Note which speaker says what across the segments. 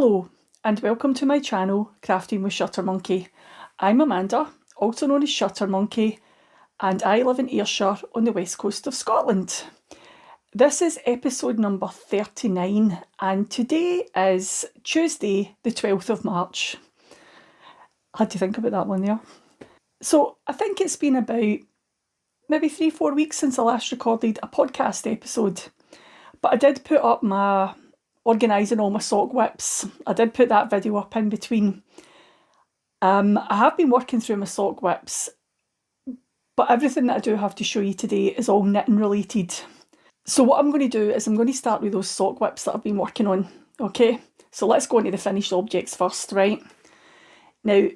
Speaker 1: Hello and welcome to my channel Crafting with Shuttermonkey. I'm Amanda, also known as Shuttermonkey, and I live in Ayrshire on the west coast of Scotland. This is episode number 39 and today is Tuesday the 12th of March. I had to think about that one there. So I think it's been about maybe 3-4 weeks since I last recorded a podcast episode, but I did put up my organising all my sock whips. I did put that video up in between. I have been working through my sock whips, but everything that I do have to show you today is all knitting related. So what I'm going to do is I'm going to start with those sock whips that I've been working on. Okay, so let's go into the finished objects first, right? Now,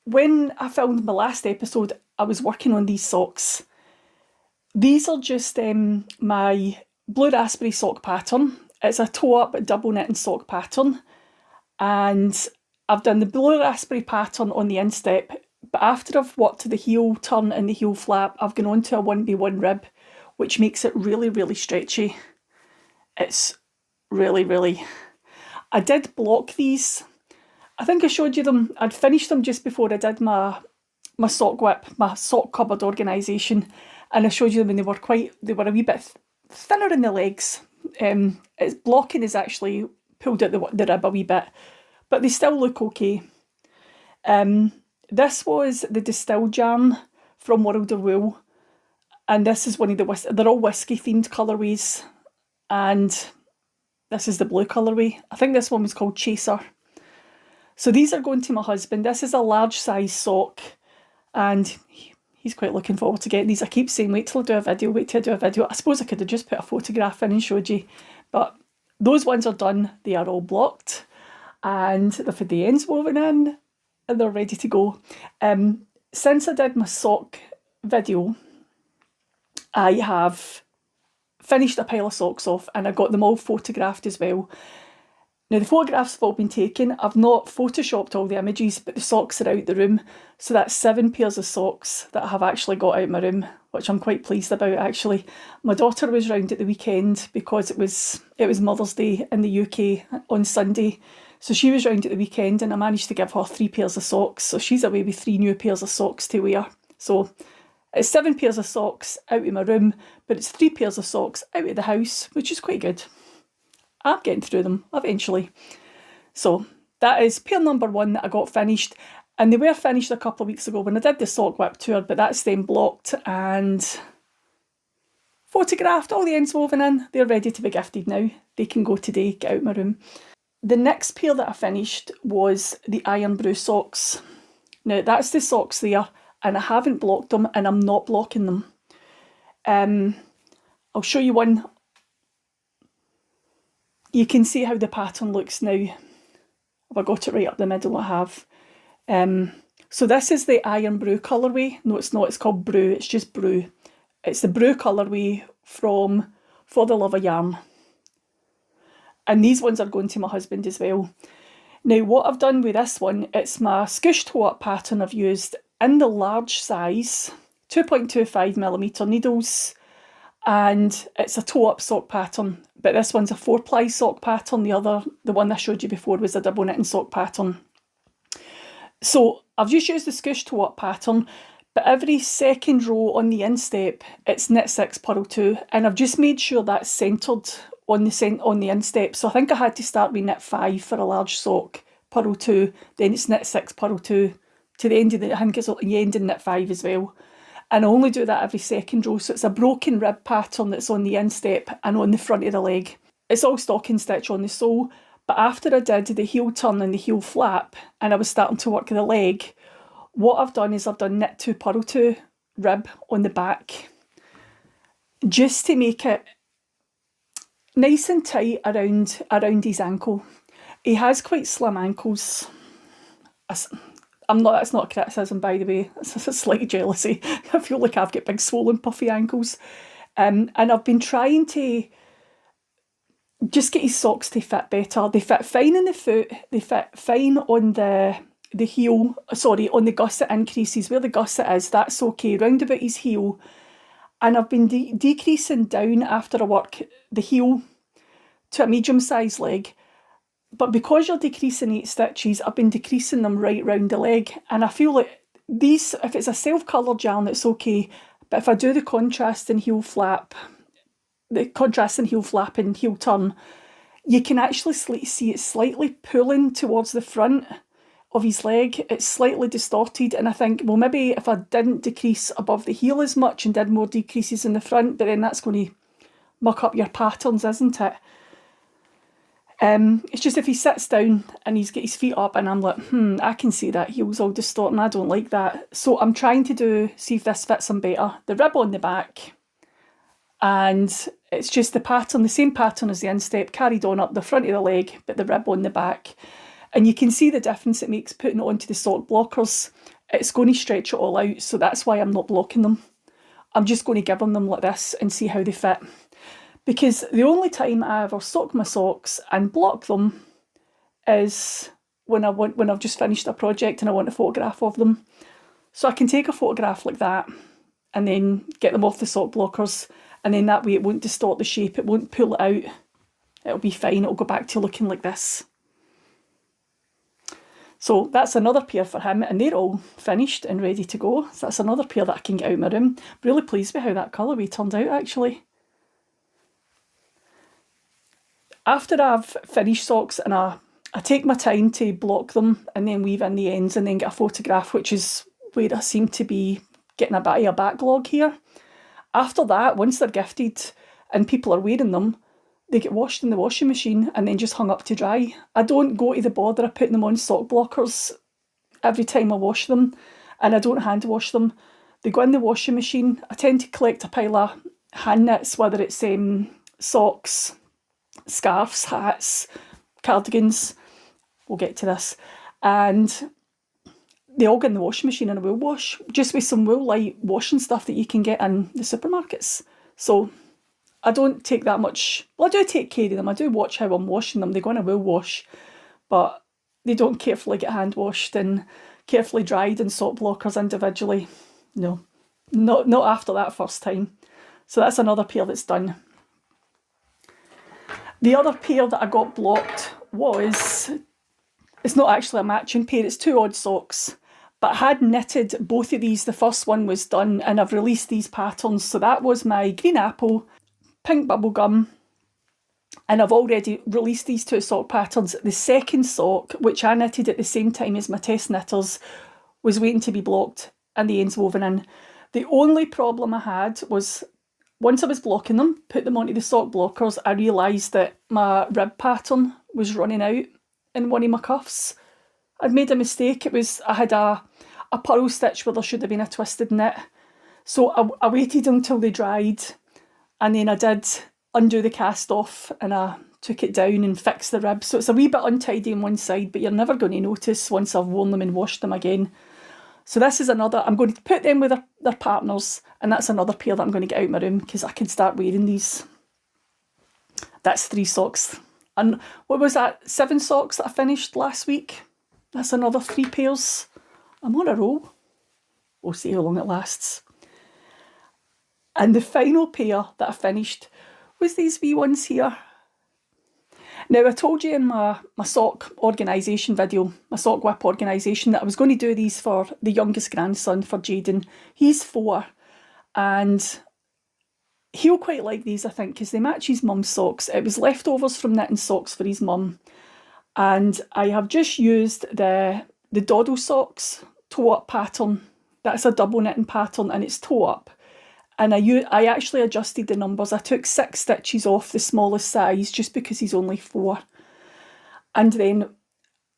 Speaker 1: when I filmed my last episode, I was working on these socks. These are just my blue raspberry sock pattern. It's a toe-up double knitting sock pattern, and I've done the blue raspberry pattern on the instep, but after I've worked the heel turn and the heel flap, I've gone on to a 1x1 rib, which makes it really, really stretchy. It's really... I did block these. I think I showed you them. I'd finished them just before I did my sock whip, my sock cupboard organisation, and I showed you them and they were a wee bit thinner in the legs. Its blocking is actually pulled out the rib a wee bit, but they still look okay. This was the distilled yarn from World of Wool, and this is one of they're all whiskey themed colourways, and this is the blue colourway. I think this one was called Chaser. So these are going to my husband. This is a large size sock, and he's quite looking forward to getting these. I keep saying, wait till I do a video. I suppose I could have just put a photograph in and showed you, but those ones are done. They are all blocked, and they've had the ends woven in, and they're ready to go. Since I did my sock video, I have finished a pile of socks off, and I got them all photographed as well. Now, the photographs have all been taken. I've not photoshopped all the images, but the socks are out the room. So that's 7 pairs of socks that I have actually got out of my room, which I'm quite pleased about, actually. My daughter was round at the weekend because it was Mother's Day in the UK on Sunday. So she was round at the weekend and I managed to give her 3 pairs of socks. So she's away with 3 new pairs of socks to wear. So it's 7 pairs of socks out of my room, but it's 3 pairs of socks out of the house, which is quite good. I'm getting through them eventually. So that is pair number 1 that I got finished. And they were finished a couple of weeks ago when I did the sock whip tour, but that's then blocked and photographed, all the ends woven in. They're ready to be gifted now. They can go today, get out my room. The next pair that I finished was the Iron Brew socks. Now that's the socks there, and I haven't blocked them and I'm not blocking them. I'll show you one. You can see how the pattern looks now. Have I got it right up the middle? I have. So this is the Iron Brew colourway. No, it's not. It's called Brew. It's just Brew. It's the Brew colourway from For the Love of Yarn. And these ones are going to my husband as well. Now, what I've done with this one, it's my Scoosh toe-up pattern I've used in the large size, 2.25mm needles, and it's a toe-up sock pattern. But this one's a 4-ply sock pattern. The one I showed you before, was a double knitting sock pattern. So I've just used the Scoosh toe-up pattern, but every second row on the instep, it's knit 6, purl 2, and I've just made sure that's centred on the instep. So I think I had to start with knit 5 for a large sock, purl 2, then it's knit 6, purl 2, to the end of I think it's the end in knit 5 as well. And I only do that every second row, so it's a broken rib pattern that's on the instep and on the front of the leg. It's all stocking stitch on the sole, but after I did the heel turn and the heel flap, and I was starting to work the leg, what I've done is I've done knit 2, purl 2 rib on the back, just to make it nice and tight around his ankle. He has quite slim ankles. That's not a criticism, by the way. It's a slight jealousy. I feel like I've got big swollen puffy ankles. And I've been trying to just get his socks to fit better. They fit fine in the foot. They fit fine on the heel, on the gusset increases. Where the gusset is, that's okay. Round about his heel. And I've been decreasing down after I work the heel to a medium-sized leg. But because you're decreasing 8 stitches, I've been decreasing them right round the leg. And I feel like these, if it's a self-coloured yarn, it's okay. But if I do the contrast and heel flap, and heel turn, you can actually see it slightly pulling towards the front of his leg. It's slightly distorted, and I think, well, maybe if I didn't decrease above the heel as much and did more decreases in the front, but then that's going to muck up your patterns, isn't it? It's just if he sits down and he's got his feet up and I'm like, I can see that heel's all distorting, I don't like that. So I'm trying to see if this fits him better. The rib on the back, and it's just the pattern, the same pattern as the instep, carried on up the front of the leg, but the rib on the back. And you can see the difference it makes putting it onto the sock blockers. It's going to stretch it all out, so that's why I'm not blocking them. I'm just going to give them like this and see how they fit. Because the only time I ever sock my socks and block them is when I've just finished a project and I want a photograph of them. So I can take a photograph like that and then get them off the sock blockers, and then that way it won't distort the shape, it won't pull it out. It'll be fine, it'll go back to looking like this. So that's another pair for him, and they're all finished and ready to go. So that's another pair that I can get out of my room. Really pleased with how that colourway turned out, actually. After I've finished socks, and I take my time to block them and then weave in the ends and then get a photograph, which is where I seem to be getting a bit of a backlog here. After that, once they're gifted and people are wearing them, they get washed in the washing machine and then just hung up to dry. I don't go to the bother of putting them on sock blockers every time I wash them, and I don't hand wash them. They go in the washing machine. I tend to collect a pile of hand knits, whether it's socks, scarves, hats, cardigans. We'll get to this. And they all get in the washing machine in a wool wash, just with some wool light washing stuff that you can get in the supermarkets. So I don't take that much. Well, I do take care of them. I do watch how I'm washing them. They go in a wool wash, but they don't carefully get hand washed and carefully dried in sock blockers individually. No, not after that first time. So that's another pair that's done. The other pair that I got blocked was, it's not actually a matching pair, it's 2 odd socks. But I had knitted both of these. The first one was done and I've released these patterns. So that was my green apple, pink bubblegum, and I've already released these 2 sock patterns. The second sock, which I knitted at the same time as my test knitters, was waiting to be blocked and the ends woven in. The only problem I had was, once I was blocking them, put them onto the sock blockers, I realised that my rib pattern was running out in one of my cuffs. I'd made a mistake. I had a purl stitch where there should have been a twisted knit. So I waited until they dried, and then I did undo the cast off and I took it down and fixed the rib. So it's a wee bit untidy on one side, but you're never going to notice once I've worn them and washed them again. So this is another, I'm going to put them with their partners, and that's another pair that I'm going to get out of my room because I can start wearing these. That's 3 socks. And what was that? 7 socks that I finished last week. That's another 3 pairs. I'm on a roll. We'll see how long it lasts. And the final pair that I finished was these wee ones here. Now, I told you in my sock organisation video, my sock whip organisation, that I was going to do these for the youngest grandson, for Jaden. He's 4, and he'll quite like these, I think, because they match his mum's socks. It was leftovers from knitting socks for his mum. And I have just used the Doddle Socks toe-up pattern. That's a double knitting pattern and it's toe-up. And I actually adjusted the numbers. I took 6 stitches off the smallest size just because he's only 4. And then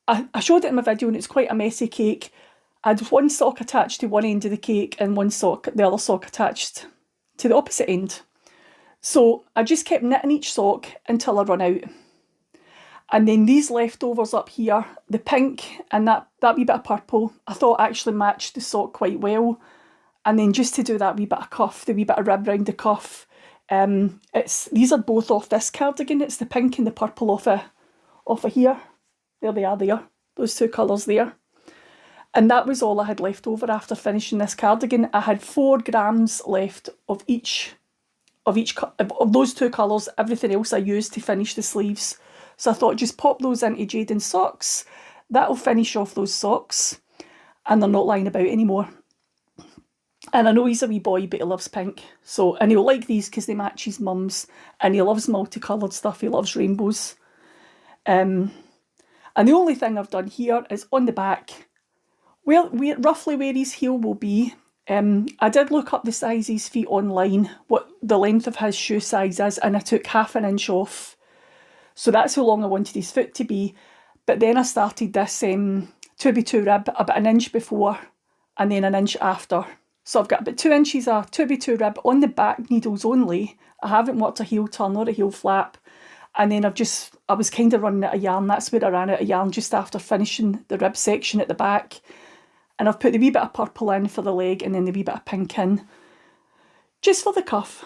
Speaker 1: I showed it in my video and it's quite a messy cake. I had one sock attached to one end of the cake and the other sock attached to the opposite end. So I just kept knitting each sock until I run out. And then these leftovers up here, the pink and that wee bit of purple, I thought actually matched the sock quite well. And then just to do that wee bit of cuff, the wee bit of rib round the cuff, these are both off this cardigan. It's the pink and the purple off of here. There they are there, those 2 colours there. And that was all I had left over after finishing this cardigan. I had 4 grams left of those 2 colours. Everything else I used to finish the sleeves. So I thought just pop those into Jaden socks. That'll finish off those socks and they're not lying about anymore. And I know he's a wee boy, but he loves pink. So, and he'll like these because they match his mum's, and he loves multicoloured stuff. He loves rainbows. And the only thing I've done here is on the back, roughly where his heel will be. I did look up the size of his feet online, what the length of his shoe size is, and I took 1/2 inch off. So that's how long I wanted his foot to be. But then I started this 2x2 rib about an inch before and then an inch after. So I've got about 2 inches of 2x2 rib on the back needles only. I haven't worked a heel turn or a heel flap. And then I was kind of running out of yarn. That's where I ran out of yarn, just after finishing the rib section at the back. And I've put the wee bit of purple in for the leg and then the wee bit of pink in, just for the cuff.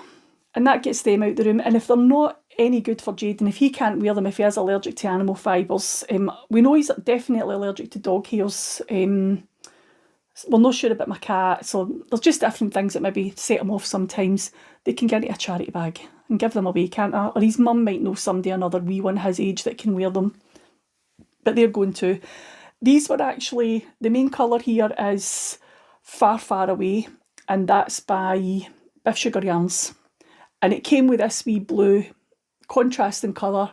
Speaker 1: And that gets them out the room. And if they're not any good for Jaden, if he can't wear them, if he is allergic to animal fibres, we know he's definitely allergic to dog hairs. We're not sure about my cat, so there's just different things that maybe set him off sometimes. They can get into a charity bag and give them away, can't I? Or his mum might know somebody, another wee one his age, that can wear them. But they're going to. These were actually, the main colour here is Far, Far Away, and that's by Biff Sugar Yarns. And it came with this wee blue contrasting colour.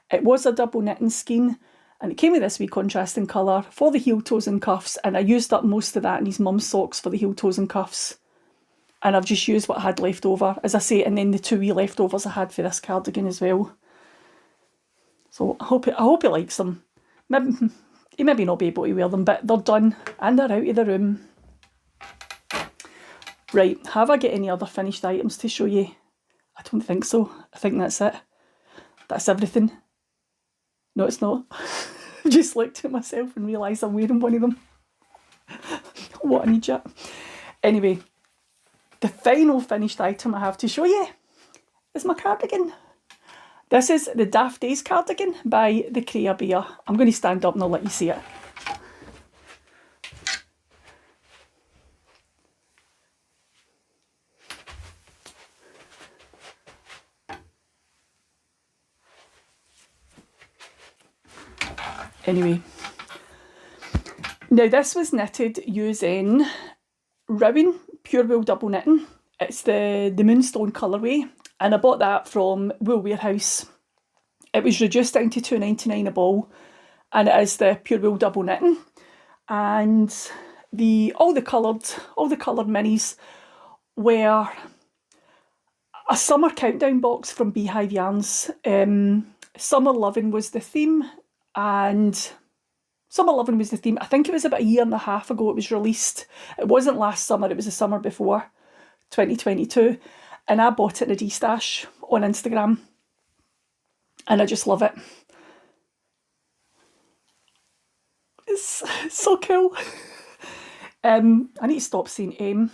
Speaker 1: It was a double knitting skein, and it came with this wee contrasting colour for the heel, toes and cuffs, and I used up most of that in his mum's socks for the heel, toes and cuffs. And I've just used what I had left over, as I say, and then the 2 wee leftovers I had for this cardigan as well. So I hope he likes them. He maybe not be able to wear them, but they're done and they're out of the room. Right, have I got any other finished items to show you? I don't think so. I think that's it. That's everything. No, it's not. I just looked at myself and realised I'm wearing one of them. What an idiot. Anyway, the final finished item I have to show you is my cardigan. This is the Daft Days Cardigan by the Coorie Bear. I'm going to stand up and I'll let you see it. Anyway, now this was knitted using Rowan Pure Wool Double Knitting. It's the Moonstone colourway, and I bought that from Wool Warehouse. It was reduced down to £2.99 a ball, and it is the Pure Wool Double Knitting. And all the coloured minis were a summer countdown box from Beehive Yarns. Summer Lovin' was the theme, and Summer Lovin' was the theme. I think it was about 1.5 years ago it was released. It wasn't last summer, it was the summer before, 2022. And I bought it in a D-stash on Instagram. And I just love it. It's so cool. I need to stop saying Do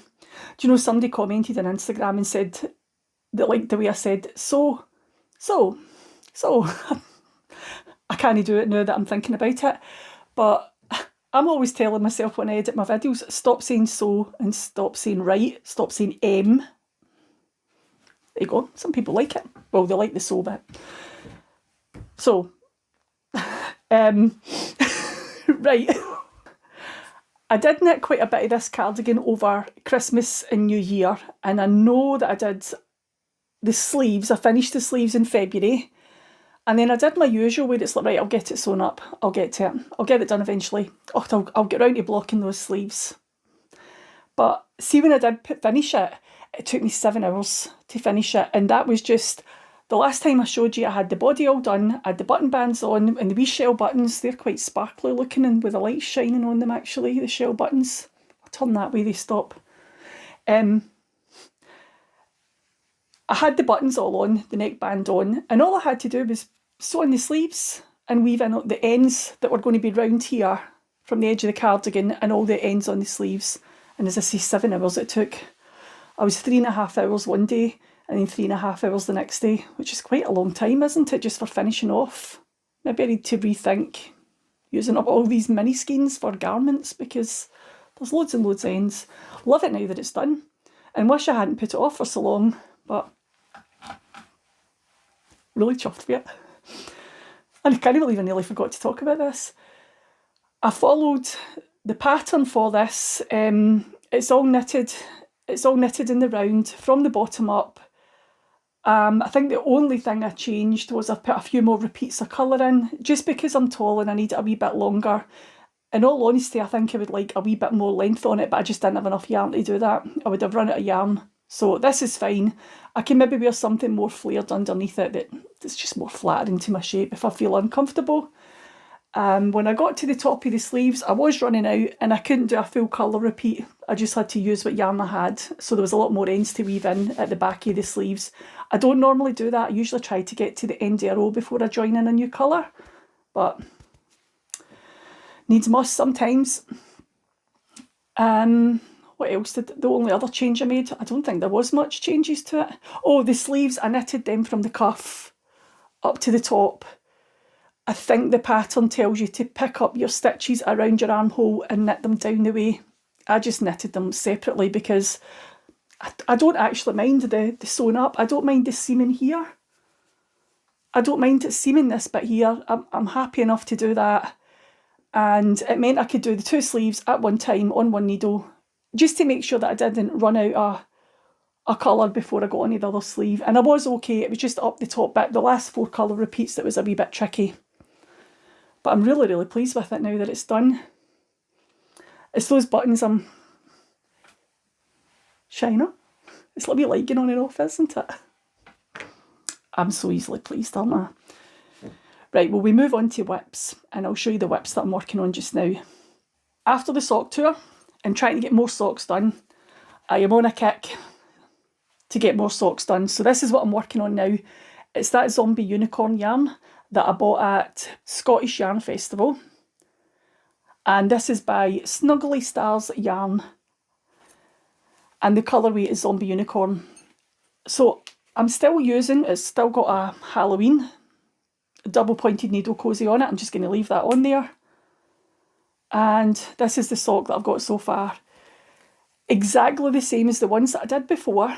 Speaker 1: you know, somebody commented on Instagram and said they liked the way I said so. I can't do it now that I'm thinking about it. But I'm always telling myself when I edit my videos, stop saying so and stop saying right, stop saying There you go. Some people like it. Well, they like the so bit. So, right. I did knit quite a bit of this cardigan over Christmas and New Year, and I know that I did the sleeves. I finished the sleeves in February, and then I did my usual where it's like, right, I'll get it sewn up. I'll get to it. I'll get it done eventually. I'll get round to blocking those sleeves. But see, when I did finish it, it took me 7 hours to finish it, and that was just... The last time I showed you, I had the body all done, I had the button bands on, and the wee shell buttons, they're quite sparkly looking and with the light shining on them actually, the shell buttons. I'll turn that way, they stop. I had the buttons all on, the neckband on, and all I had to do was sew on the sleeves and weave in the ends that were going to be round here from the edge of the cardigan and all the ends on the sleeves. And as I say, 7 hours it took. I was 3.5 hours one day, and then 3.5 hours the next day, which is quite a long time, isn't it, just for finishing off? Maybe I need to rethink using up all these mini skeins for garments, because there's loads and loads of ends. Love it now that it's done, and wish I hadn't put it off for so long, but really chuffed with it. I can't believe I nearly forgot to talk about this. I followed the pattern for this. It's all knitted in the round from the bottom up. I think the only thing I changed was I put a few more repeats of colour in, just because I'm tall and I need it a wee bit longer. In all honesty, I think I would like a wee bit more length on it, but I just didn't have enough yarn to do that. I would have run out of yarn. So this is fine. I can maybe wear something more flared underneath it that's just more flattering to my shape if I feel uncomfortable. When I got to the top of the sleeves, I was running out and I couldn't do a full colour repeat. I just had to use what yarn I had. So there was a lot more ends to weave in at the back of the sleeves. I don't normally do that. I usually try to get to the end of a row before I join in a new colour. But needs must sometimes. What else the only other change I made? I don't think there was much changes to it. Oh, the sleeves, I knitted them from the cuff up to the top. I think the pattern tells you to pick up your stitches around your armhole and knit them down the way. I just knitted them separately because I don't actually mind the sewing up. I don't mind the seaming here. I don't mind it seaming this bit here. I'm happy enough to do that. And it meant I could do the two sleeves at one time on one needle, just to make sure that I didn't run out a colour before I got on the other sleeve. And I was okay, it was just up the top bit, the last 4 colour repeats that was a wee bit tricky. But I'm really, really pleased with it now that it's done. It's those buttons I'm shiner. It's like a wee light going on and off, isn't it? I'm so easily pleased, aren't I? Right, well, we move on to whips, and I'll show you the whips that I'm working on just now. After the sock tour and trying to get more socks done, I am on a kick to get more socks done. So this is what I'm working on now. It's that zombie unicorn yarn that I bought at Scottish Yarn Festival. And this is by Snuggly Stars Yarn. And the colourway is Zombie Unicorn. So I'm still using, it's still got a Halloween double pointed needle cozy on it. I'm just going to leave that on there. And this is the sock that I've got so far. Exactly the same as the ones that I did before.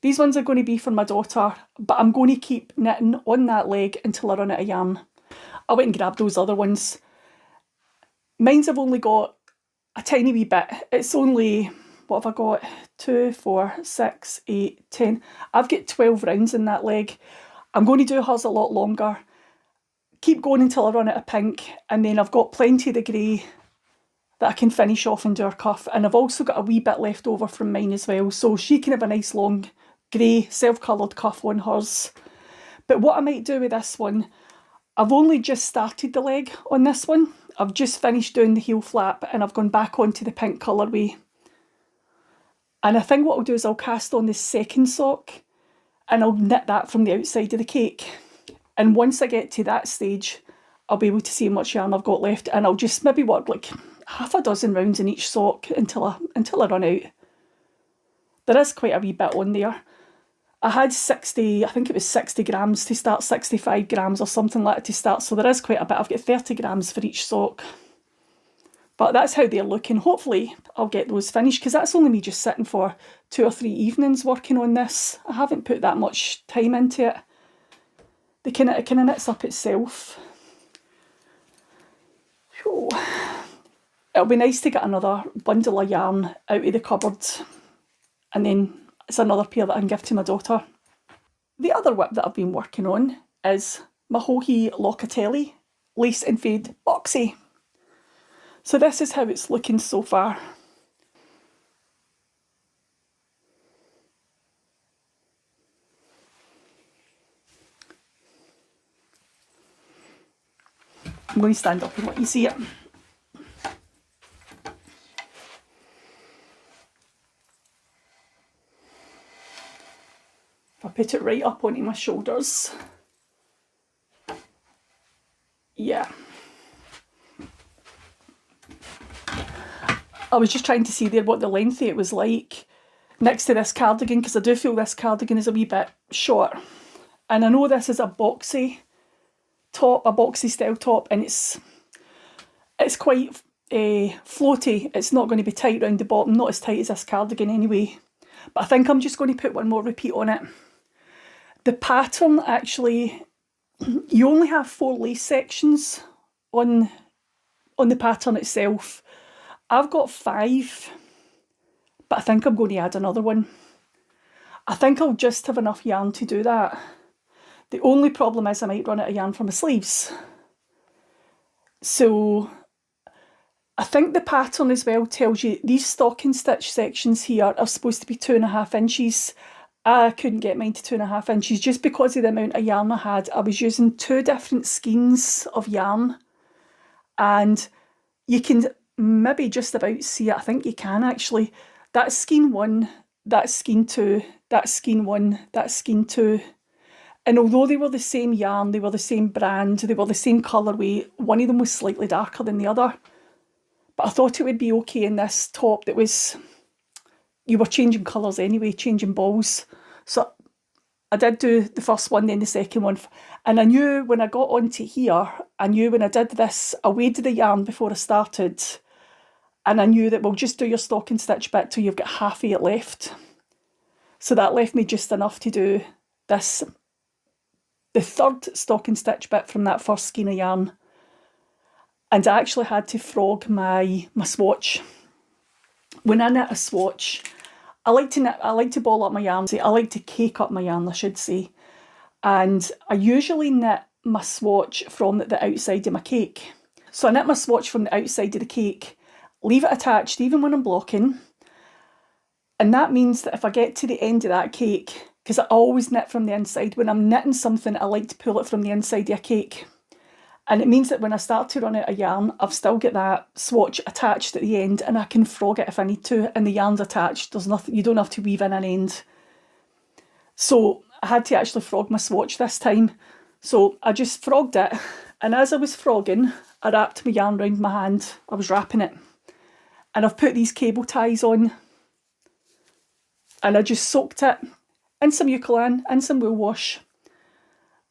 Speaker 1: These ones are going to be for my daughter, but I'm going to keep knitting on that leg until I run out of yarn. I went and grabbed those other ones. Mine's have only got a tiny wee bit. It's only, what have I got? 2, 4, 6, 8, 10. I've got 12 rounds in that leg. I'm going to do hers a lot longer. Keep going until I run out of pink, and then I've got plenty of the grey that I can finish off and do her cuff. And I've also got a wee bit left over from mine as well, so she can have a nice long grey self-coloured cuff on hers. But what I might do with this one, I've only just started the leg on this one. I've just finished doing the heel flap and I've gone back onto the pink colourway. And I think what I'll do is I'll cast on the second sock and I'll knit that from the outside of the cake. And once I get to that stage, I'll be able to see how much yarn I've got left, and I'll just maybe work like half a dozen rounds in each sock until I run out. There is quite a wee bit on there. I had 60, I think it was 60 grams to start, 65 grams or something like that to start, so there is quite a bit. I've got 30 grams for each sock. But that's how they're looking. Hopefully I'll get those finished, because that's only me just sitting for 2 or 3 evenings working on this. I haven't put that much time into it. It kind of knits up itself. Whew. It'll be nice to get another bundle of yarn out of the cupboard, and then it's another pair that I can give to my daughter. The other whip that I've been working on is Mahohi Locatelli Lace and Fade Boxy. So this is how it's looking so far. I'm going to stand up and let you see it. If I put it right up onto my shoulders. Yeah. I was just trying to see there what the length of it was like next to this cardigan, because I do feel this cardigan is a wee bit short. And I know this is a boxy top, a boxy style top, and it's quite floaty. It's not going to be tight around the bottom, not as tight as this cardigan anyway. But I think I'm just going to put one more repeat on it. The pattern actually you only have 4 lace sections on the pattern itself. I've got 5, but I think I'm going to add another one. I think I'll just have enough yarn to do that. The only problem is I might run out of yarn for my sleeves. So I think the pattern as well tells you these stocking stitch sections here are supposed to be 2.5 inches. I couldn't get mine to 2.5 inches just because of the amount of yarn I had. I was using 2 different skeins of yarn, and you can maybe just about see it. I think you can actually. That's skein 1, that's skein 2, that's skein 1, that's skein 2. And although they were the same yarn, they were the same brand, they were the same colourway, one of them was slightly darker than the other. But I thought it would be okay in this top that was, you were changing colours anyway, changing balls. So I did do the first one, then the second one. And I knew when I got onto here, I knew when I did this, I weighed the yarn before I started. And I knew that we'll just do your stocking stitch bit till you've got half of it left. So that left me just enough to do this, the third stocking stitch bit from that first skein of yarn. And I actually had to frog my swatch. When I knit a swatch, I like to ball up my yarn. I like to cake up my yarn, I should say. And I usually knit my swatch from the outside of my cake. So I knit my swatch from the outside of the cake, leave it attached even when I'm blocking. And that means that if I get to the end of that cake, because I always knit from the inside, when I'm knitting something, I like to pull it from the inside of a cake. And it means that when I start to run out of yarn, I've still got that swatch attached at the end, and I can frog it if I need to, and the yarn's attached. There's nothing, you don't have to weave in an end. So I had to actually frog my swatch this time. So I just frogged it, and as I was frogging, I wrapped my yarn around my hand. I was wrapping it. And I've put these cable ties on, and I just soaked it in some Eucalan, in some wool wash,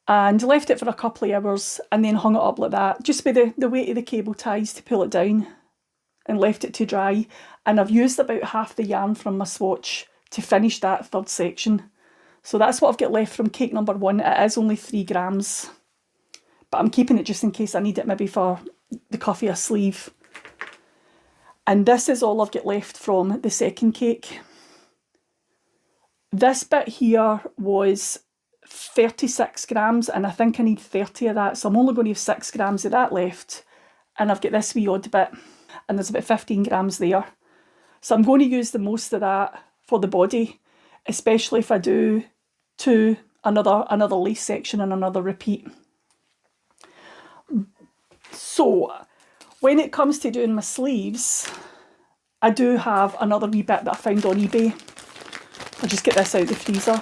Speaker 1: and left it for a couple of hours, and then hung it up like that, just with the weight of the cable ties to pull it down, and left it to dry. And I've used about half the yarn from my swatch to finish that third section. So that's what I've got left from cake number 1. It is only 3 grams, but I'm keeping it just in case I need it maybe for the cuff of a sleeve. And this is all I've got left from the second cake. This bit here was 36 grams, and I think I need 30 of that, so I'm only going to have 6 grams of that left. And I've got this wee odd bit, and there's about 15 grams there. So I'm going to use the most of that for the body, especially if I do another lace section and another repeat. So when it comes to doing my sleeves, I do have another wee bit that I found on eBay. I'll just get this out of the freezer.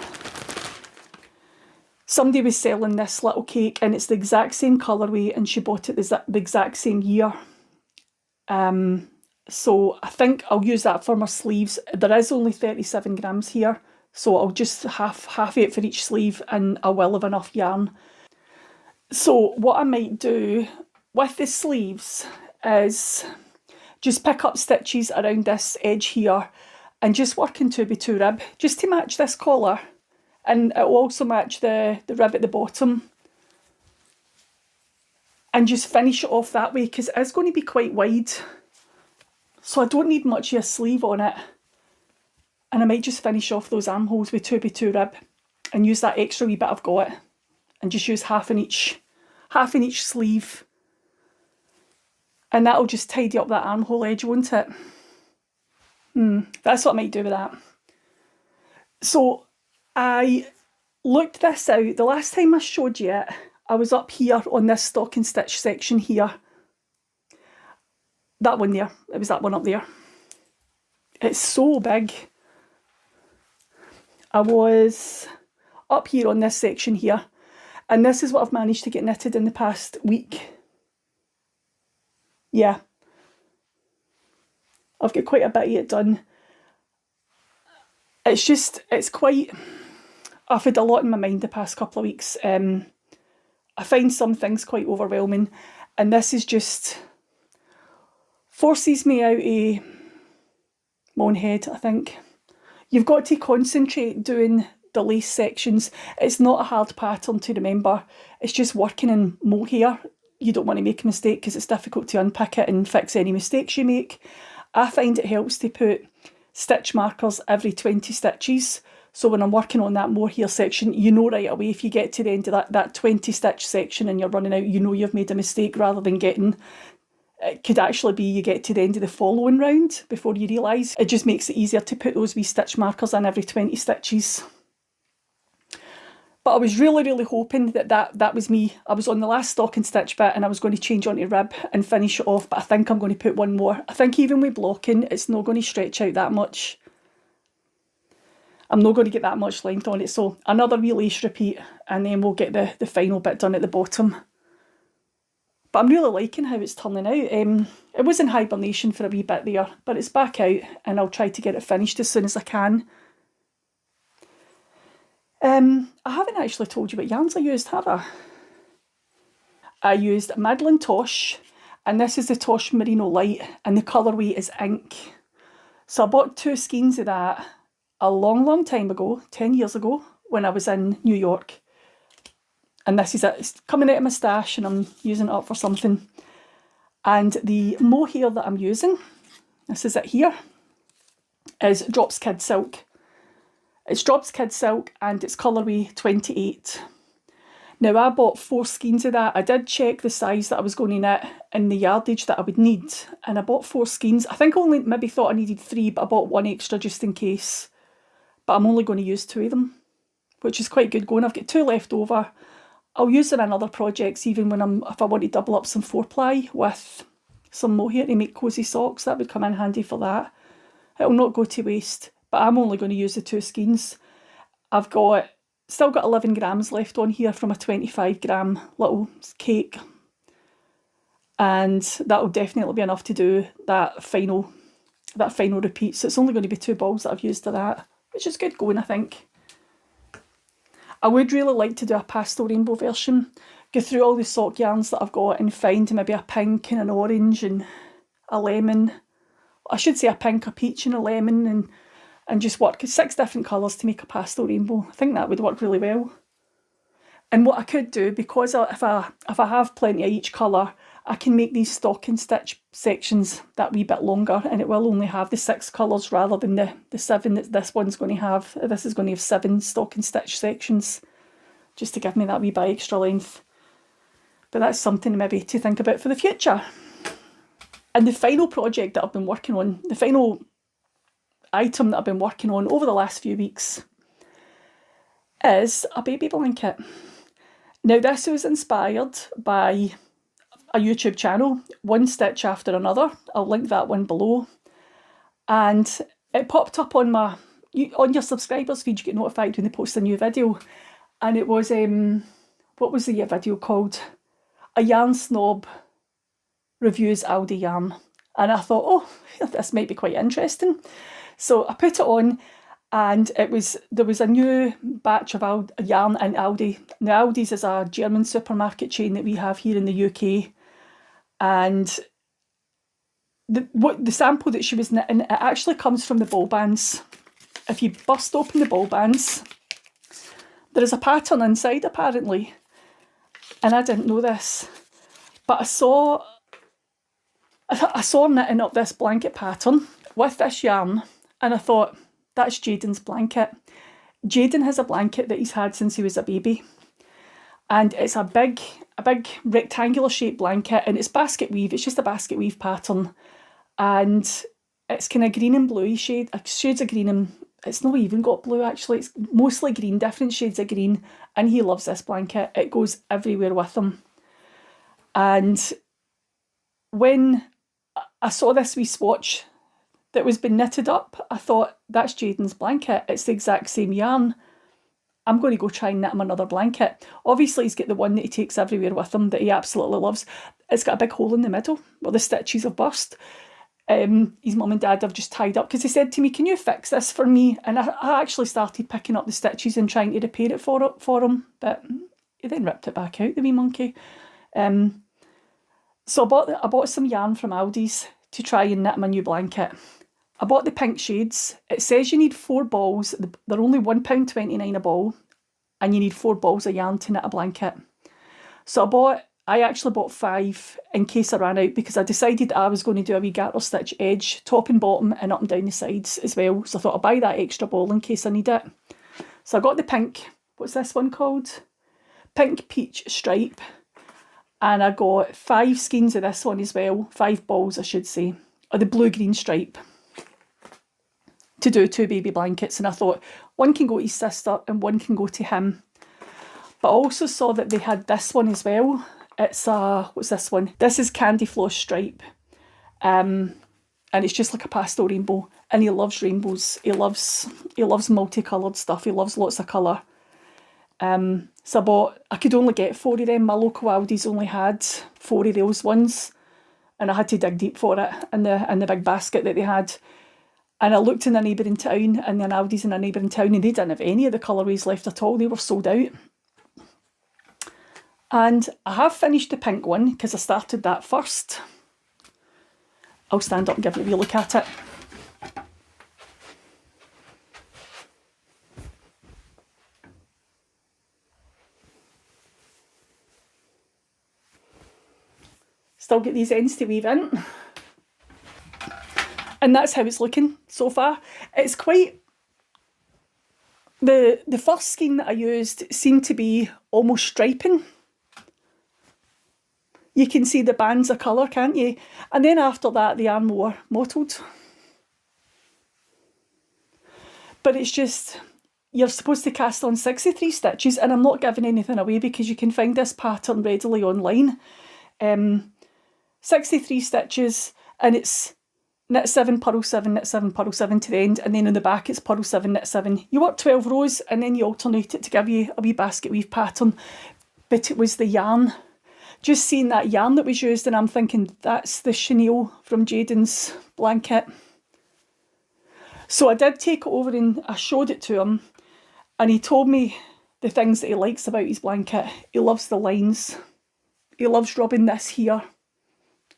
Speaker 1: Somebody was selling this little cake, and it's the exact same colourway, and she bought it the exact same year. So I think I'll use that for my sleeves. There is only 37 grams here, so I'll just half it for each sleeve, and I will have enough yarn. So what I might do with the sleeves is just pick up stitches around this edge here and just work in 2x2 rib, just to match this collar. And it will also match the rib at the bottom. And just finish it off that way, because it is going to be quite wide. So I don't need much of a sleeve on it. And I might just finish off those armholes with 2x2 rib and use that extra wee bit I've got, and just use half in each sleeve. And that'll just tidy up that armhole edge, won't it? That's what I might do with that. So I looked this out. The last time I showed you it, I was up here on this stocking stitch section here. That one there. It was that one up there. It's so big. I was up here on this section here, and this is what I've managed to get knitted in the past week. Yeah. I've got quite a bit of it done. It's quite... I've had a lot in my mind the past couple of weeks. I find some things quite overwhelming, and this is just forces me out of my own head, I think. You've got to concentrate doing the lace sections. It's not a hard pattern to remember. It's just working in mohair. You don't want to make a mistake because it's difficult to unpick it and fix any mistakes you make. I find it helps to put stitch markers every 20 stitches. So when I'm working on that mohair section, you know right away if you get to the end of that 20 stitch section and you're running out, you know you've made a mistake, rather than it could actually be you get to the end of the following round before you realise. It just makes it easier to put those wee stitch markers in every 20 stitches. But I was really, really hoping that was me. I was on the last stocking stitch bit and I was going to change onto rib and finish it off, but I think I'm going to put one more. I think even with blocking, it's not going to stretch out that much. I'm not going to get that much length on it, so another wee lace repeat and then we'll get the final bit done at the bottom. But I'm really liking how it's turning out. It was in hibernation for a wee bit there, but it's back out and I'll try to get it finished as soon as I can. I haven't actually told you what yarns I used, have I? I used Midland Tosh, and this is the Tosh Merino Light, and the colourway is Ink. So I bought 2 skeins of that a long, long time ago, 10 years ago, when I was in New York. And this is it. It's coming out of my stash and I'm using it up for something. And the mohair that I'm using, this is it here, is Drops Kid Silk. It's Drops Kid Silk and it's colourway 28. Now I bought 4 skeins of that. I did check the size that I was going to knit and the yardage that I would need. And I bought 4 skeins. I think I only maybe thought I needed 3, but I bought 1 extra just in case. But I'm only going to use 2 of them, which is quite good going. I've got 2 left over. I'll use them in other projects, even when if I want to double up some 4-ply with some mohair to make cosy socks. That would come in handy for that. It'll not go to waste, but I'm only going to use the 2 skeins. I've still got 11 grams left on here from a 25 gram little cake, and that'll definitely be enough to do that final repeat. So it's only going to be 2 balls that I've used of that, which is good going, I think. I would really like to do a pastel rainbow version, go through all the sock yarns that I've got and find maybe a pink and an orange and a lemon. I should say a pink, a peach and a lemon, and just work 6 different colours to make a pastel rainbow. I think that would work really well. And what I could do, because if I have plenty of each colour, I can make these stocking stitch sections that wee bit longer, and it will only have the 6 colours rather than the 7 that this one's going to have. This is going to have 7 stocking stitch sections, just to give me that wee bit extra length. But that's something maybe to think about for the future. And the final project that I've been working on, the final item that I've been working on over the last few weeks, is a baby blanket. Now this was inspired by a YouTube channel, One Stitch After Another. I'll link that one below. And it popped up on your subscribers feed. You get notified when they post a new video. And it was, what was the video called? A Yarn Snob Reviews Aldi Yarn. And I thought, oh, this might be quite interesting. So I put it on, and there was a new batch of yarn in Aldi. Now Aldi's is a German supermarket chain that we have here in the UK. And the sample that she was knitting, it actually comes from the ball bands. If you bust open the ball bands, there is a pattern inside apparently. And I didn't know this, but I saw knitting up this blanket pattern with this yarn, and I thought, that's Jaden's blanket. Jaden has a blanket that he's had since he was a baby. And it's a big rectangular shaped blanket, and it's basket weave. It's just a basket weave pattern. And it's kind of green and bluey shades of green, and it's not even got blue actually. It's mostly green, different shades of green. And he loves this blanket. It goes everywhere with him. And when I saw this wee swatch that was been knitted up, I thought, that's Jaden's blanket. It's the exact same yarn. I'm going to go try and knit him another blanket. Obviously, he's got the one that he takes everywhere with him that he absolutely loves. It's got a big hole in the middle where the stitches have burst. His mum and dad have just tied up, because he said to me, can you fix this for me? And I actually started picking up the stitches and trying to repair it for him, but he then ripped it back out, the wee monkey. So I bought some yarn from Aldi's to try and knit him a new blanket. I bought the pink shades. It says you need 4 balls. They're only £1.29 a ball, and you need 4 balls of yarn to knit a blanket. So I actually bought 5 in case I ran out, because I decided I was going to do a wee garter stitch edge, top and bottom, and up and down the sides as well. So I thought I'd buy that extra ball in case I need it. So I got the pink, what's this one called? Pink peach stripe. And I got 5 skeins of this one as well, 5 balls I should say, of the blue-green stripe, to do 2 baby blankets. And I thought one can go to his sister and one can go to him. But I also saw that they had this one as well. It's what's this one? This is Candy Floss Stripe. And it's just like a pastel rainbow. And he loves rainbows. He loves multicoloured stuff. He loves lots of colour. So I could only get 4 of them. My local Aldi's only had 4 of those ones. And I had to dig deep for it in the big basket that they had. And I looked in a neighbouring town, and then Aldi's in a neighbouring town, and they didn't have any of the colourways left at all. They were sold out. And I have finished the pink one because I started that first. I'll stand up and give you a wee look at it. Still get these ends to weave in. And that's how it's looking so far. It's quite... The first skein that I used seemed to be almost striping. You can see the bands of colour, can't you? And then after that, they are more mottled. But it's just, you're supposed to cast on 63 stitches, and I'm not giving anything away because you can find this pattern readily online. 63 stitches, and it's knit 7, purl 7, knit 7, purl 7 to the end, and then in the back it's purl 7, knit 7. You work 12 rows, and then you alternate it to give you a wee basket weave pattern. But it was the yarn. Just seeing that yarn that was used, and I'm thinking, that's the chenille from Jaden's blanket. So I did take it over and I showed it to him, and he told me the things that he likes about his blanket. He loves the lines. He loves rubbing this here.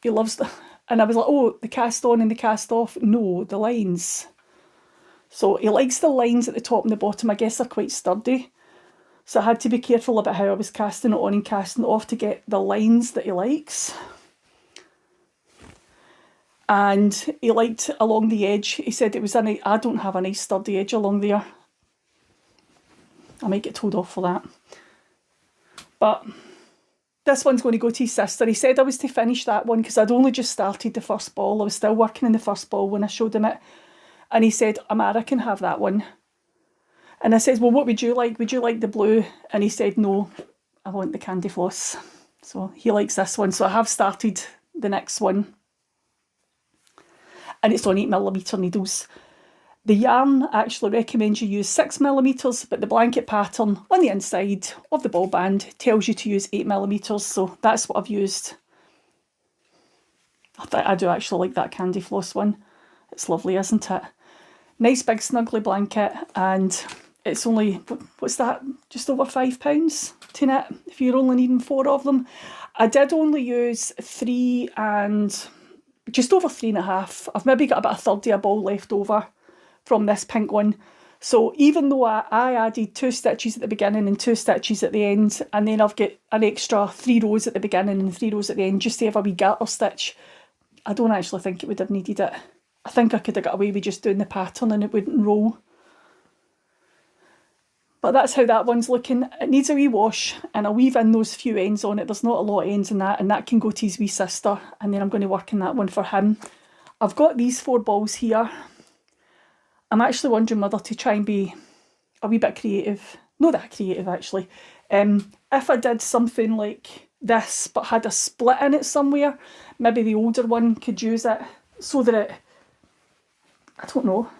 Speaker 1: He loves the... And I was like, oh, the cast on and the cast off. No, the lines. So he likes the lines at the top and the bottom. I guess they're quite sturdy. So I had to be careful about how I was casting it on and casting it off to get the lines that he likes. And he liked along the edge. He said it was I don't have a nice sturdy edge along there. I might get told off for that. But this one's going to go to his sister. He said I was to finish that one because I'd only just started the first ball. I was still working in the first ball when I showed him it. And he said, Amara can have that one. And I said, well, what would you like? Would you like the blue? And he said, no, I want the candy floss. So he likes this one. So I have started the next one. And it's on 8mm needles. The yarn actually recommends you use 6mm, but the blanket pattern on the inside of the ball band tells you to use 8mm. So that's what I've used. I do actually like that candy floss one. It's lovely, isn't it? Nice big snuggly blanket, and it's only, what's that, just over £5 to knit if you're only needing 4 of them. I did only use 3 and just over 3.5. I've maybe got about a third of a ball left over from this pink one. So even though I added 2 stitches at the beginning and 2 stitches at the end, and then I've got an extra 3 rows at the beginning and 3 rows at the end just to have a wee garter stitch, I don't actually think it would have needed it. I think I could have got away with just doing the pattern and it wouldn't roll. But that's how that one's looking. It needs a wee wash, and I'll weave in those few ends on it. There's not a lot of ends in that, and that can go to his wee sister, and then I'm going to work on that one for him. I've got these 4 balls here. I'm actually wondering whether to try and be a wee bit creative. Not that creative, actually. If I did something like this, but had a split in it somewhere, maybe the older one could use it so that it, I don't know,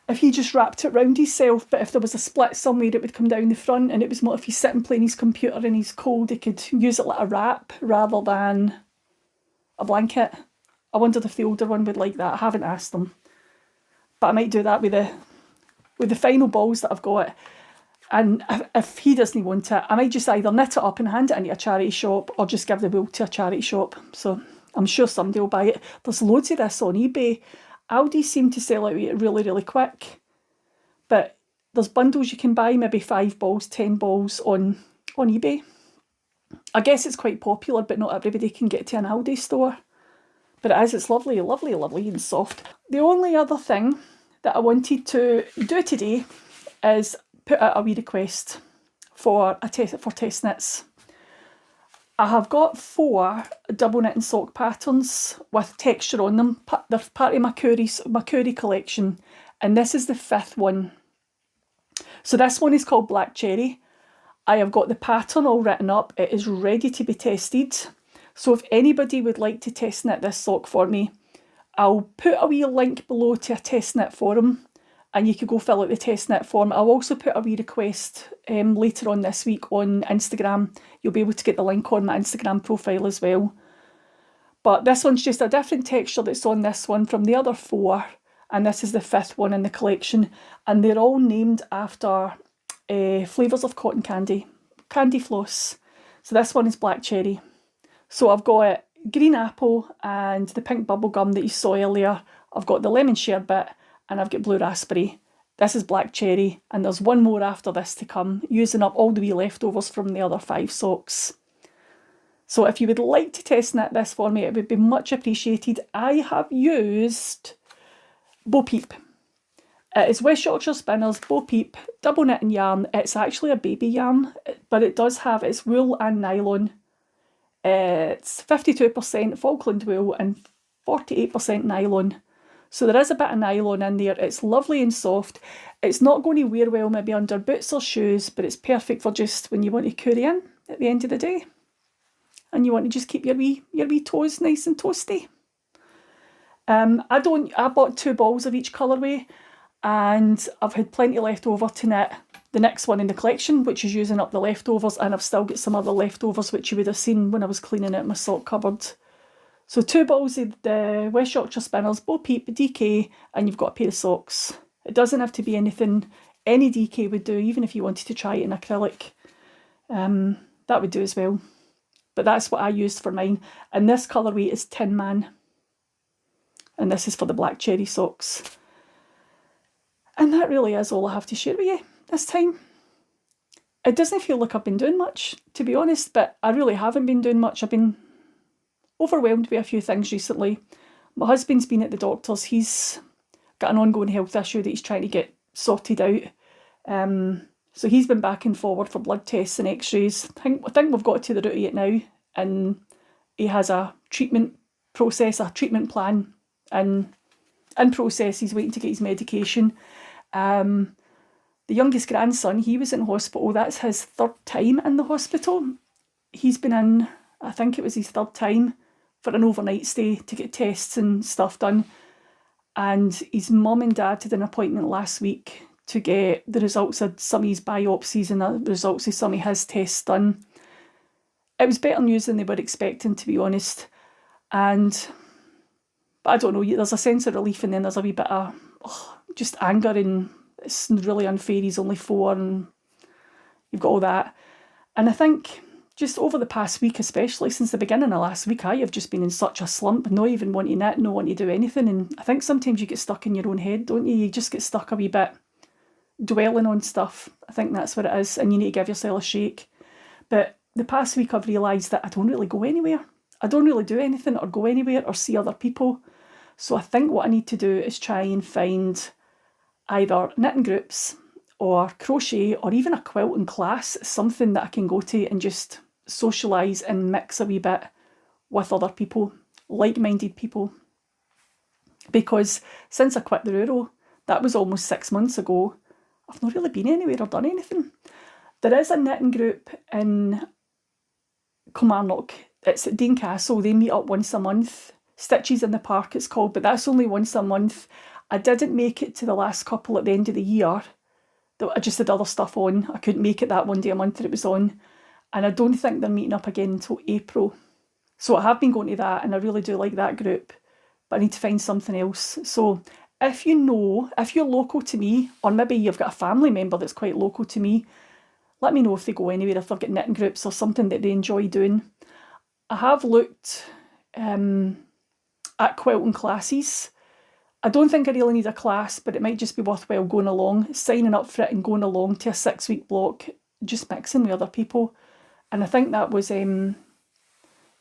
Speaker 1: if he just wrapped it round himself, but if there was a split somewhere, it would come down the front, and it was more if he's sitting playing his computer and he's cold, he could use it like a wrap rather than a blanket. I wondered if the older one would like that. I haven't asked him. But I might do that with the final balls that I've got. And if he doesn't want it, I might just either knit it up and hand it into a charity shop, or just give the wool to a charity shop. So I'm sure somebody will buy it. There's loads of this on eBay. Aldi seem to sell out of it really, really quick, but there's bundles you can buy, maybe 5 balls, 10 balls on eBay. I guess it's quite popular, but not everybody can get to an Aldi store. But it's lovely, lovely, lovely and soft. The only other thing that I wanted to do today is put out a wee request for test knits. I have got 4 double knitting sock patterns with texture on them. They're part of my Coorie collection, and this is the 5th one. So this one is called Black Cherry. I have got the pattern all written up. It is ready to be tested. So if anybody would like to test knit this sock for me, I'll put a wee link below to a test knit forum, and you could go fill out the test knit form. I'll also put a wee request later on this week on Instagram. You'll be able to get the link on my Instagram profile as well. But this one's just a different texture that's on this one from the other 4. And this is the 5th one in the collection. And they're all named after flavours of cotton candy floss. So this one is Black Cherry. So I've got green apple and the pink bubble gum that you saw earlier. I've got the lemon sherbet, and I've got blue raspberry. This is Black Cherry, and there's one more after this to come, using up all the wee leftovers from the other 5 socks. So if you would like to test knit this for me, it would be much appreciated. I have used Bo Peep. It is West Yorkshire Spinners Bo Peep double knitting yarn. It's actually a baby yarn, but it does have its wool and nylon. It's 52% Falkland wool and 48% nylon. So there is a bit of nylon in there. It's lovely and soft. It's not going to wear well maybe under boots or shoes, but it's perfect for just when you want to curry in at the end of the day. And you want to just keep your wee toes nice and toasty. I bought 2 balls of each colourway, and I've had plenty left over to knit the next one in the collection, which is using up the leftovers, and I've still got some other leftovers which you would have seen when I was cleaning out my sock cupboard. So 2 balls of the West Yorkshire Spinners Bo Peep DK, and you've got a pair of socks. It doesn't have to be anything any DK would do, even if you wanted to try it in acrylic. That would do as well. But that's what I used for mine. And this colourway is Tin Man. And this is for the Black Cherry socks. And that really is all I have to share with you this time. It doesn't feel like I've been doing much, to be honest, but I really haven't been doing much. I've been overwhelmed with a few things recently. My husband's been at the doctor's. He's got an ongoing health issue that he's trying to get sorted out. So he's been back and forward for blood tests and x-rays. I think we've got to the root of it now, and he has a treatment process, a treatment plan in process. He's waiting to get his medication. The youngest grandson, he was in hospital. That's his 3rd time in the hospital. He's been in, I think it was his 3rd time, for an overnight stay to get tests and stuff done. And his mum and dad had an appointment last week to get the results of some of his biopsies and the results of some of his tests done. It was better news than they were expecting, to be honest. But I don't know, there's a sense of relief, and then there's a wee bit of just anger, and it's really unfair. He's only 4, and you've got all that. And I think just over the past week, especially since the beginning of last week, I have just been in such a slump, not even wanting to knit, not wanting to do anything. And I think sometimes you get stuck in your own head, don't you? You just get stuck a wee bit dwelling on stuff. I think that's what it is, and you need to give yourself a shake. But the past week I've realised that I don't really go anywhere. I don't really do anything or go anywhere or see other people. So I think what I need to do is try and find either knitting groups or crochet or even a quilting class, something that I can go to and just socialise and mix a wee bit with other people, like-minded people. Because since I quit the rural, that was almost 6 months ago, I've not really been anywhere or done anything. There is a knitting group in Kilmarnock. It's at Dean Castle. They meet up once a month. Stitches in the Park it's called, but that's only once a month. I didn't make it to the last couple at the end of the year. I just had other stuff on. I couldn't make it that one day a month that it was on. And I don't think they're meeting up again until April. So I have been going to that, and I really do like that group. But I need to find something else. So if you know, if you're local to me, or maybe you've got a family member that's quite local to me, let me know if they go anywhere, if they've got knitting groups or something that they enjoy doing. I have looked at quilting classes. I don't think I really need a class, but it might just be worthwhile going along, signing up for it and going along to a 6-week block, just mixing with other people. And I think that was in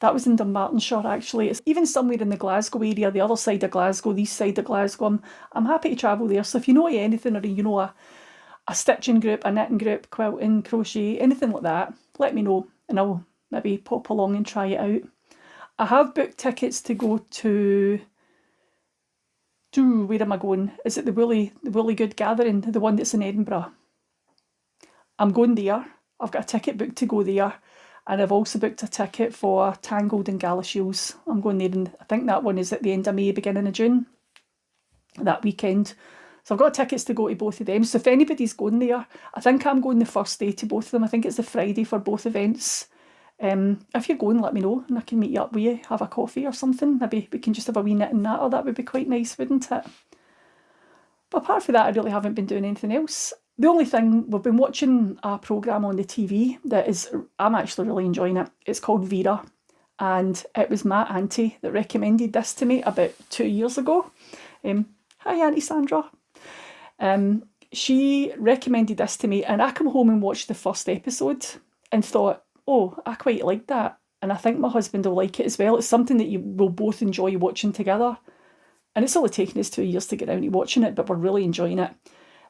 Speaker 1: Dunbartonshire, actually. It's even somewhere in the Glasgow area, the other side of Glasgow, the east side of Glasgow. I'm happy to travel there. So if you know anything, or you know a stitching group, a knitting group, quilting, crochet, anything like that, let me know and I'll maybe pop along and try it out. I have booked tickets to go to... where am I going? Is it the Woolly Good Gathering, the one that's in Edinburgh? I'm going there. I've got a ticket booked to go there. And I've also booked a ticket for Tangled and Galashiels. I'm going there, and I think that one is at the end of May, beginning of June, that weekend. So I've got tickets to go to both of them. So if anybody's going there, I think I'm going the first day to both of them. I think it's the Friday for both events. If you're going, let me know, and I can meet you up with you, have a coffee or something. Maybe we can just have a wee knit and natter. That would be quite nice, wouldn't it? But apart from that, I really haven't been doing anything else. The only thing, we've been watching a programme on the TV that I'm actually really enjoying it. It's called Vera, and it was my auntie that recommended this to me about 2 years ago. Hi, Auntie Sandra. She recommended this to me, and I come home and watched the first episode and thought, oh, I quite like that. And I think my husband will like it as well. It's something that you will both enjoy watching together. And it's only taken us 2 years to get around to watching it, but we're really enjoying it.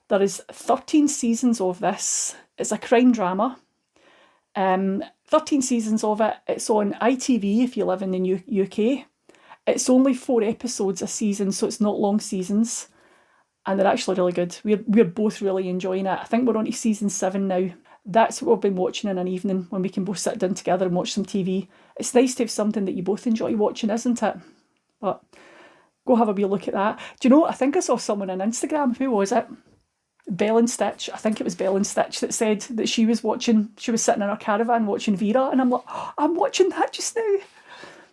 Speaker 1: There is 13 seasons of this. It's a crime drama. 13 seasons of it. It's on ITV if you live in the UK. It's only 4 episodes a season, so it's not long seasons. And they're actually really good. We're both really enjoying it. I think we're on to season 7 now. That's what we've been watching in an evening when we can both sit down together and watch some TV. It's nice to have something that you both enjoy watching, isn't it? But go have a wee look at that. Do you know, I think I saw someone on Instagram. Who was it? Bell and Stitch. I think it was Bell and Stitch that said that she was sitting in her caravan watching Vera, and I'm like, oh, I'm watching that just now.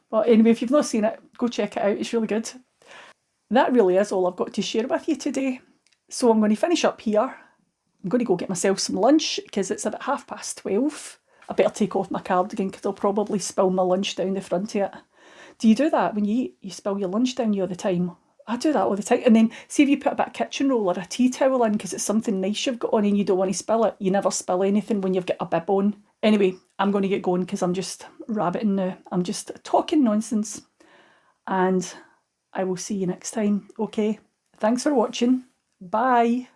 Speaker 1: But anyway, if you've not seen it, go check it out. It's really good. That really is all I've got to share with you today. So I'm going to finish up here. I'm going to go get myself some lunch because it's about 12:30. I better take off my cardigan because I'll probably spill my lunch down the front of it. Do you do that when you eat? You spill your lunch down you all the time? I do that all the time. And then see if you put a bit of kitchen roll or a tea towel in because it's something nice you've got on and you don't want to spill it. You never spill anything when you've got a bib on. Anyway, I'm going to get going because I'm just rabbiting now. I'm just talking nonsense. And I will see you next time. Okay, thanks for watching. Bye.